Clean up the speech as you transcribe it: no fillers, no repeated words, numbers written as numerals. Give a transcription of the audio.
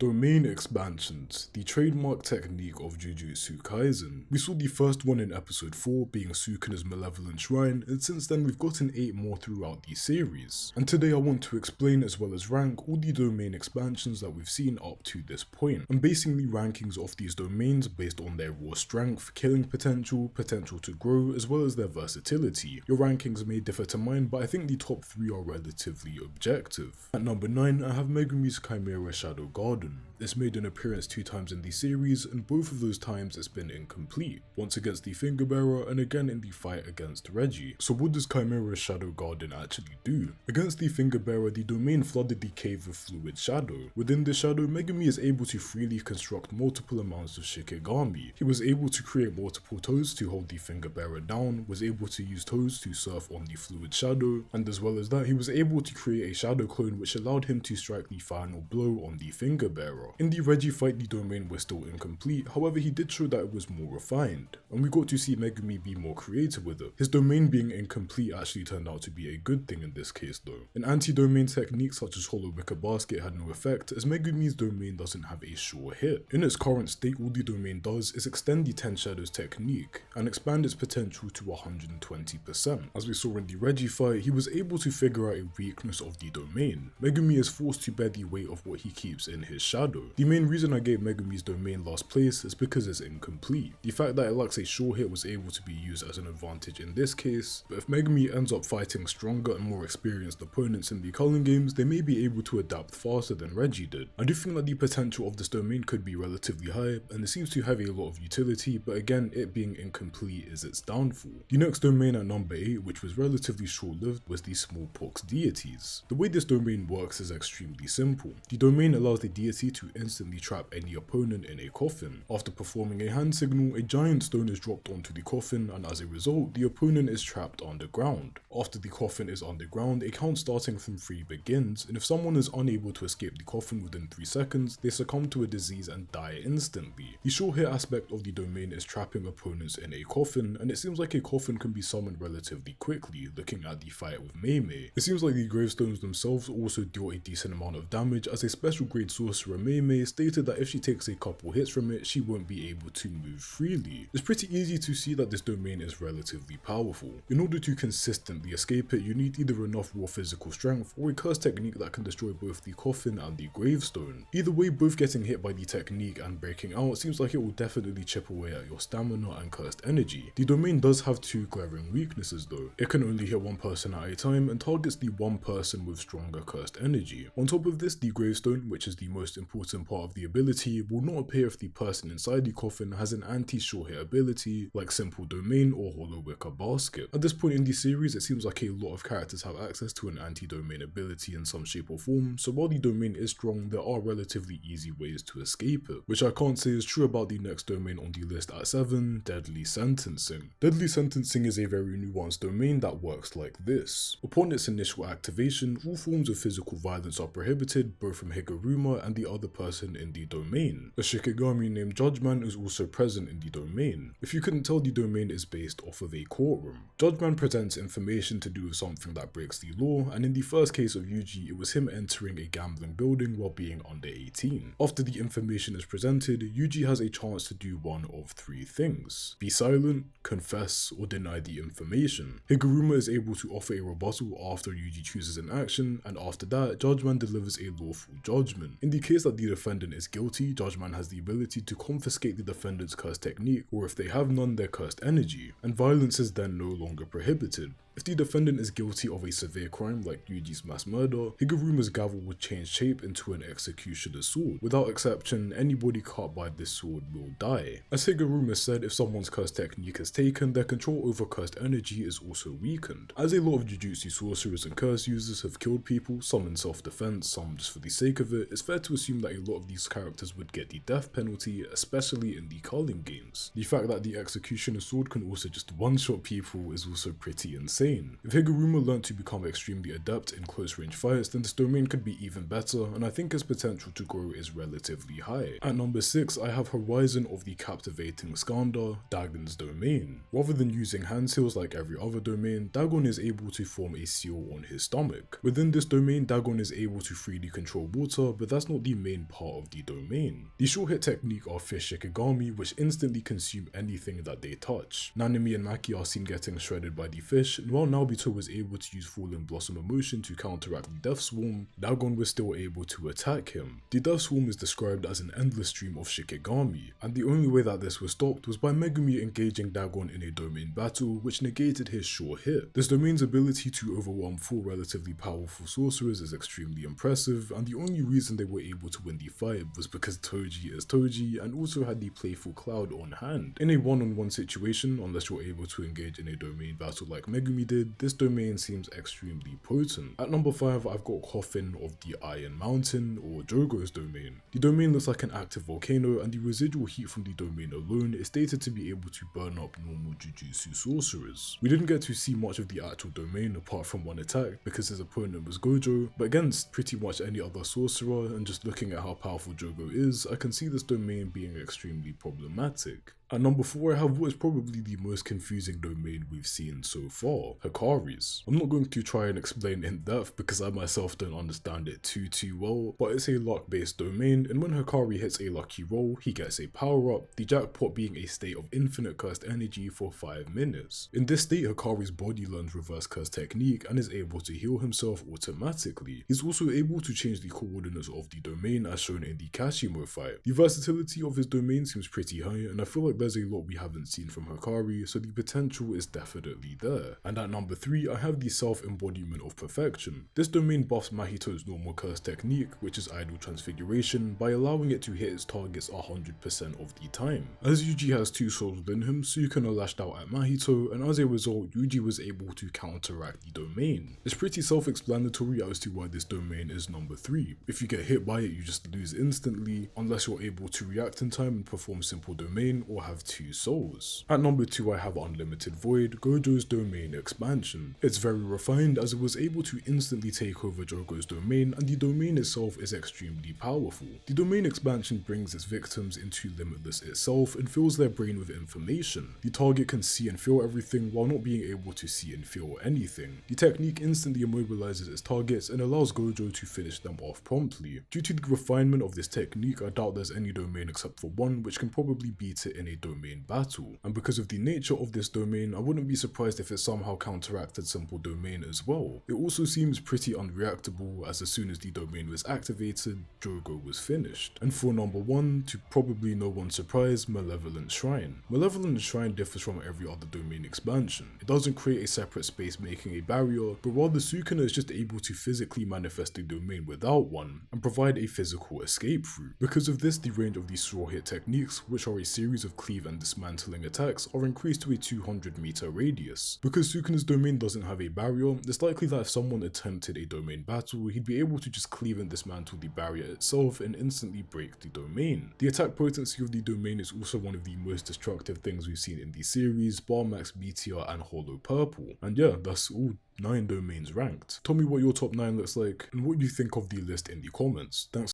Domain expansions, the trademark technique of Jujutsu Kaisen. We saw the first one in episode 4 being Sukuna's malevolent shrine, and since then we've gotten 8 more throughout the series. And today I want to explain as well as rank all the domain expansions that we've seen up to this point. I'm basing the rankings of these domains based on their raw strength, killing potential, potential to grow, as well as their versatility. Your rankings may differ to mine, but I think the top 3 are relatively objective. At number 9, I have Megumi's Chimera Shadow Garden. It's made an appearance 2 times in the series, and both of those times it's been incomplete. Once against the Finger Bearer and again in the fight against Reggie. So what does Chimera's Shadow Garden actually do? Against the Finger Bearer, the domain flooded the cave with fluid shadow. Within the shadow, Megumi is able to freely construct multiple amounts of Shikigami. He was able to create multiple toes to hold the Finger Bearer down, was able to use toes to surf on the fluid shadow, and as well as that, he was able to create a shadow clone which allowed him to strike the final blow on the Finger Bearer. In the Reggie fight, the domain was still incomplete, however he did show that it was more refined, and we got to see Megumi be more creative with it. His domain being incomplete actually turned out to be a good thing in this case though. An anti-domain technique such as Hollow Wicker Basket had no effect, as Megumi's domain doesn't have a sure hit. In its current state, all the domain does is extend the 10 Shadows technique, and expand its potential to 120%. As we saw in the Reggie fight, he was able to figure out a weakness of the domain. Megumi is forced to bear the weight of what he keeps in his shadow. The main reason I gave Megumi's domain last place is because it's incomplete. The fact that it lacks a sure hit was able to be used as an advantage in this case, but if Megumi ends up fighting stronger and more experienced opponents in the Culling games, they may be able to adapt faster than Reggie did. I do think that the potential of this domain could be relatively high, and it seems to have a lot of utility, but again, it being incomplete is its downfall. The next domain at number 8, which was relatively short-lived, was the Smallpox deities. The way this domain works is extremely simple. The domain allows the deity to instantly trap any opponent in a coffin. After performing a hand signal, a giant stone is dropped onto the coffin, and as a result, the opponent is trapped underground. After the coffin is underground, a count starting from 3 begins, and if someone is unable to escape the coffin within 3 seconds, they succumb to a disease and die instantly. The sure hit aspect of the domain is trapping opponents in a coffin, and it seems like a coffin can be summoned relatively quickly, looking at the fight with Mei. It seems like the gravestones themselves also deal a decent amount of damage, as a special grade sorcerer Mei stated that if she takes a couple hits from it, she won't be able to move freely. It's pretty easy to see that this domain is relatively powerful. In order to consistently escape it, you need either enough raw physical strength or a curse technique that can destroy both the coffin and the gravestone. Either way, both getting hit by the technique and breaking out seems like it will definitely chip away at your stamina and cursed energy. The domain does have 2 glaring weaknesses though. It can only hit 1 person at a time and targets the 1 person with stronger cursed energy. On top of this, the gravestone, which is the most important part of the ability, will not appear if the person inside the coffin has an anti-sure hit ability like Simple Domain or Hollow Wicker Basket. At this point in the series, it seems like a lot of characters have access to an anti-domain ability in some shape or form, so while the domain is strong, there are relatively easy ways to escape it, which I can't say is true about the next domain on the list at 7, Deadly Sentencing. Deadly Sentencing is a very nuanced domain that works like this. Upon its initial activation, all forms of physical violence are prohibited, both from Higuruma and the other person in the domain. A Shikigami named Judgeman is also present in the domain. If you couldn't tell, the domain is based off of a courtroom. Judgeman presents information to do with something that breaks the law, and in the first case of Yuji, it was him entering a gambling building while being under 18. After the information is presented, Yuji has a chance to do one of 3 things: be silent, confess, or deny the information. Higuruma is able to offer a rebuttal after Yuji chooses an action, and after that, Judgeman delivers a lawful judgment. In the case that the defendant is guilty, Judgeman has the ability to confiscate the defendant's curse technique, or if they have none, their cursed energy, and violence is then no longer prohibited. If the defendant is guilty of a severe crime like Yuji's mass murder, Higuruma's gavel would change shape into an executioner's sword. Without exception, anybody cut by this sword will die. As Higuruma said, if someone's curse technique is taken, their control over cursed energy is also weakened. As a lot of Jujutsu sorcerers and curse users have killed people, some in self-defense, some just for the sake of it, it's fair to assume that a lot of these characters would get the death penalty, especially in the Culling games. The fact that the executioner's sword can also just one-shot people is also pretty insane. insane. If Higuruma learned to become extremely adept in close range fights, then this domain could be even better, and I think its potential to grow is relatively high. At number 6, I have Horizon of the Captivating Skandha, Dagon's domain. Rather than using hand seals like every other domain, Dagon is able to form a seal on his stomach. Within this domain, Dagon is able to freely control water, but that's not the main part of the domain. The short hit technique are fish shikigami, which instantly consume anything that they touch. Nanami and Maki are seen getting shredded by the fish, and while Naobito was able to use Fallen Blossom emotion to counteract the Death Swarm, Dagon was still able to attack him. The Death Swarm is described as an endless stream of shikigami, and the only way that this was stopped was by Megumi engaging Dagon in a domain battle, which negated his short hit. This domain's ability to overwhelm 4 relatively powerful sorcerers is extremely impressive, and the only reason they were able to win the fight was because Toji is Toji and also had the playful Cloud on hand. In a one-on-one situation, unless you're able to engage in a domain battle like Megumi did, this domain seems extremely potent. At number 5, I've got Coffin of the Iron Mountain, or Jogo's domain. The domain looks like an active volcano, and the residual heat from the domain alone is stated to be able to burn up normal Jujutsu sorcerers. We didn't get to see much of the actual domain apart from one attack because his opponent was Gojo, but against pretty much any other sorcerer, and just looking at how powerful Jogo is, I can see this domain being extremely problematic. At number 4, I have what is probably the most confusing domain we've seen so far, Hikari's. I'm not going to try and explain in depth because I myself don't understand it too well, but it's a luck based domain, and when Hikari hits a lucky roll, he gets a power up, the jackpot being a state of infinite cursed energy for 5 minutes. In this state, Hikari's body learns reverse curse technique and is able to heal himself automatically. He's also able to change the coordinates of the domain as shown in the Kashimo fight. The versatility of his domain seems pretty high, and I feel like there's a lot we haven't seen from Hikari, so the potential is definitely there. And at number 3, I have the self-embodiment of perfection. This domain buffs Mahito's normal curse technique, which is idle transfiguration, by allowing it to hit its targets 100% of the time. As Yuji has 2 souls within him, Sukuna lashed out at Mahito, and as a result, Yuji was able to counteract the domain. It's pretty self-explanatory as to why this domain is number 3. If you get hit by it, you just lose instantly, unless you're able to react in time and perform simple domain or have 2 souls. At number 2, I have Unlimited Void, Gojo's domain expansion. It's very refined as it was able to instantly take over Jogo's domain, and the domain itself is extremely powerful. The domain expansion brings its victims into Limitless itself and fills their brain with information. The target can see and feel everything while not being able to see and feel anything. The technique instantly immobilizes its targets and allows Gojo to finish them off promptly. Due to the refinement of this technique, I doubt there's any domain except for one which can probably beat it in a domain battle, and because of the nature of this domain, I wouldn't be surprised if it somehow counteracted simple domain as well. It also seems pretty unreactable, as soon as the domain was activated, Jogo was finished. And for number 1, to probably no one's surprise, Malevolent Shrine. Malevolent Shrine differs from every other domain expansion. It doesn't create a separate space making a barrier, but rather Sukuna is just able to physically manifest a domain without one, and provide a physical escape route. Because of this, the range of these straw hit techniques, which are a series of cleave and dismantling attacks, are increased to a 200-meter radius. Because Sukuna's domain doesn't have a barrier, it's likely that if someone attempted a domain battle, he'd be able to just cleave and dismantle the barrier itself and instantly break the domain. The attack potency of the domain is also one of the most destructive things we've seen in the series, bar Max Meteor and Hollow Purple. And yeah, that's all 9 domains ranked. Tell me what your top 9 looks like and what you think of the list in the comments. Thanks